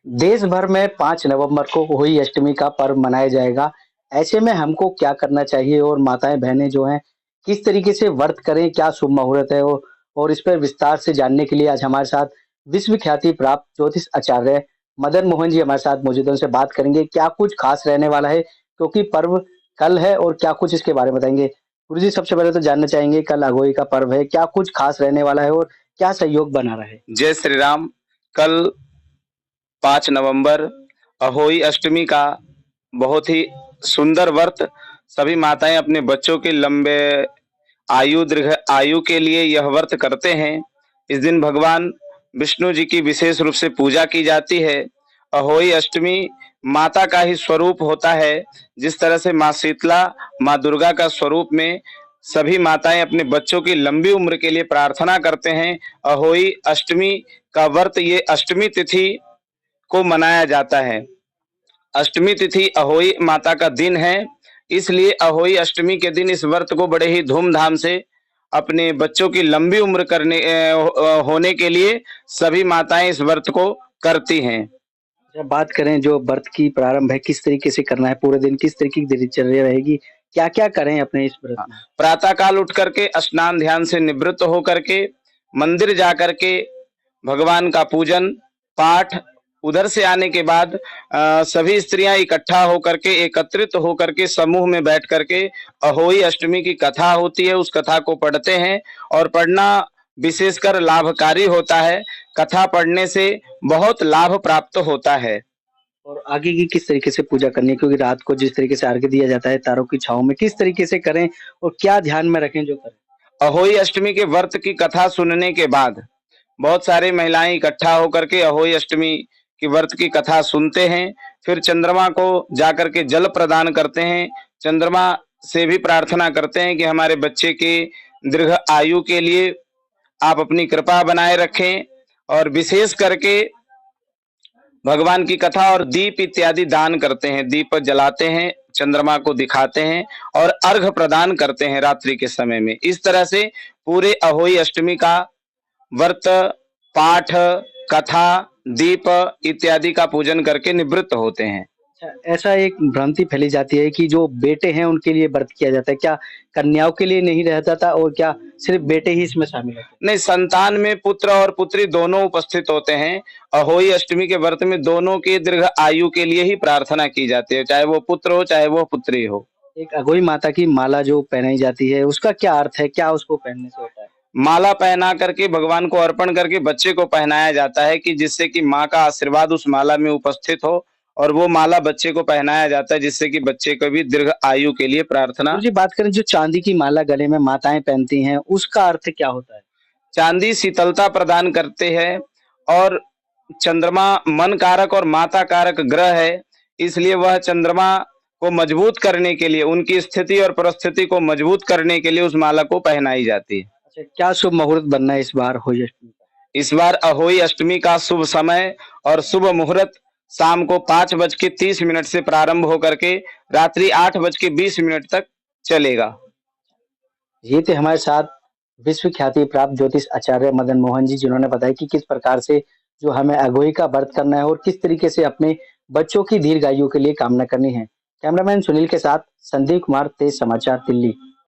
देश भर में 5 नवंबर को होली अष्टमी का पर्व मनाया जाएगा। ऐसे में हमको क्या करना चाहिए और माताएँ-बहनें जो हैं, किस तरीके से व्रत करें, क्या शुभ मुहूर्त है? और इस पर विस्तार से जानने के लिए आज हमारे साथ विश्व ख्याति प्राप्त ज्योतिष आचार्य मदन मोहन जी हमारे साथ मौजूद हैं, उनसे बात करेंगे, क्या कुछ खास रहने वाला है? क्योंकि पर्व कल है और क्या कुछ इसके बारे में बताएँगे। गुरुजी सबसे पहले तो जानना चाहेंगे कल अघोई का पर्व है, क्या कुछ खास रहने वाला है और क्या सहयोग बना रहा है? जय श्री राम। कल 5 नवंबर अहोई अष्टमी का बहुत ही सुंदर व्रत सभी माताएं अपने बच्चों के लंबे दीर्घ आयु के लिए यह व्रत करते हैं। इस दिन भगवान विष्णु जी की विशेष रूप से पूजा की जाती है। अहोई अष्टमी माता का ही स्वरूप होता है। जिस तरह से माँ शीतला, माँ दुर्गा का स्वरूप में सभी माताएं अपने बच्चों की लंबी उम्र के लिए प्रार्थना करते हैं। अहोई अष्टमी का व्रत ये अष्टमी तिथि को मनाया जाता है। अष्टमी तिथि अहोई माता का दिन है, इसलिए अहोई अष्टमी के दिन इस व्रत को बड़े ही धूमधाम से अपने बच्चों की लंबी उम्र होने के लिए सभी माताएं इस व्रत को करती हैं। जब बात करें जो व्रत की प्रारंभ है, किस तरीके से करना है? पूरे दिन किस तरीके की दिनचर्या रहेगी? क्या-क्या करें अपने इस व्रत में? प्रातः काल उठ करके स्नान ध्यान से निवृत्त होकर के मंदिर जा करके भगवान का पूजन पाठ, उधर से आने के बाद सभी स्त्रियां इकट्ठा होकर के एकत्रित होकर के समूह में बैठ करके अहोई अष्टमी की कथा होती है, उस कथा को पढ़ते हैं और पढ़ना विशेषकर लाभकारी होता है। कथा पढ़ने से बहुत लाभ प्राप्त होता है। और आगे की किस तरीके से पूजा करनी है? क्योंकि रात को जिस तरीके से अर्घ्य दिया जाता है तारों की छाँव में, किस तरीके से करें और क्या ध्यान में रखें जो करें? अहोई अष्टमी के व्रत की कथा सुनने के बाद बहुत सारी महिलाएं इकट्ठा होकर के अहोई अष्टमी की व्रत की कथा सुनते हैं। फिर चंद्रमा को जाकर के जल प्रदान करते हैं। चंद्रमा से भी प्रार्थना करते हैं कि हमारे बच्चे के दीर्घ आयु के लिए आप अपनी कृपा बनाए रखें। और विशेष करके भगवान की कथा और दीप इत्यादि दान करते हैं, दीप जलाते हैं, चंद्रमा को दिखाते हैं और अर्घ प्रदान करते हैं रात्रि के समय में। इस तरह से पूरे अहोई अष्टमी का व्रत, पाठ, कथा, दीप इत्यादि का पूजन करके निवृत्त होते हैं। अच्छा, ऐसा एक भ्रांति फैली जाती है कि जो बेटे हैं उनके लिए व्रत किया जाता है, क्या कन्याओं के लिए नहीं रहता था और क्या सिर्फ़ बेटे ही इसमें शामिल होते हैं? नहीं, संतान में पुत्र और पुत्री दोनों उपस्थित होते हैं। अहोई अष्टमी के व्रत में दोनों के दीर्घ आयु के लिए ही प्रार्थना की जाती है, चाहे वो पुत्र हो चाहे वो पुत्री हो। एक अघोई माता की माला जो पहनाई जाती है, उसका क्या अर्थ है? क्या उसको पहनने से होता है? माला पहना करके भगवान को अर्पण करके बच्चे को पहनाया जाता है कि जिससे कि माँ का आशीर्वाद उस माला में उपस्थित हो और वो माला बच्चे को पहनाया जाता है जिससे कि बच्चे को भी दीर्घ आयु के लिए प्रार्थना। गुरुजी बात करें जो चांदी की माला गले में माताएँ पहनती हैं, उसका अर्थ क्या होता है? चांदी शीतलता प्रदान करते हैं और चंद्रमा मन कारक और माता कारक ग्रह है, इसलिए वह चंद्रमा को मजबूत करने के लिए, उनकी स्थिति और परिस्थिति को मजबूत करने के लिए उस माला को पहनाई जाती है। अच्छा, क्या शुभ मुहूर्त बनना है इस बार होली अष्टमी का? इस बार अहोई अष्टमी का शुभ समय और शुभ मुहूर्त शाम को 5:30 से प्रारंभ होकर के रात्रि 8:20 तक चलेगा। ये थे हमारे साथ विश्व ख्याति प्राप्त ज्योतिष आचार्य मदन मोहन जी, जिन्होंने बताया कि किस प्रकार से जो हमें अघोई का व्रत करना है और किस तरीके से अपने बच्चों की दीर्घायु के लिए कामना करनी है। कैमरामैन सुनील के साथ संदीप कुमार, तेज समाचार, दिल्ली।